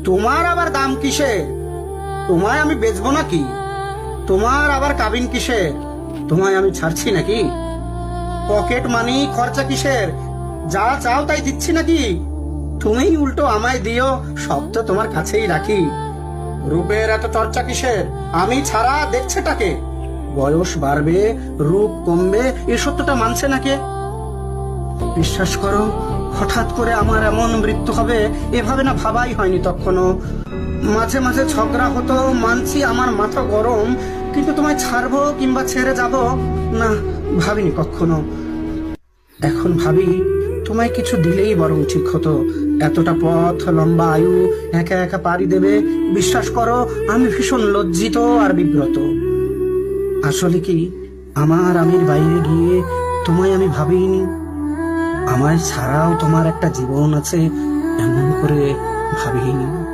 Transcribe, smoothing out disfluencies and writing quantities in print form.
তোমার আবার দাম কিসে? তোমায় আমি বেচবো নাকি? তোমার আবার কাবিন কিসের? তোমায় আমি ছাড়ছি নাকি? পকেট মানি খরচা কিসের? যা চাও তাই দিচ্ছি নাকি? তুমি উল্টো আমায় দিও, সব তো তোমার কাছেই রাখি। রূপের এত চর্চা কিসের? আমি ছাড়া দেখছেটাকে? বয়স বাড়বে, রূপ কমবে, এ সত্যটা মানছে নাকে? বিশ্বাস করো, হঠাৎ করে আমার এমন মৃত্যু হবে এভাবে না ভাবাই হয়নি তখনও। মাঝে মাঝে ঝগড়া হতো, মানছি আমার মাথা গরম, কিন্তু তোমায় ছাড়বো কিংবা ছেড়ে যাব না, ভাবিনি কখনো। এখন ভাবি, তোমায় কিছু দিলেই বরং ঠিক হতো। এতটা পথ, লম্বা আয়ু একা একা পাড়ি দেবে, বিশ্বাস করো আমি ভীষণ লজ্জিত আর বিব্রত। আসলে কি, আমার আমির বাইরে গিয়ে তোমায় আমি ভাবিনি। আমায় ছাড়াও তোমার একটা জীবন আছে এমন করে ভাবিনি।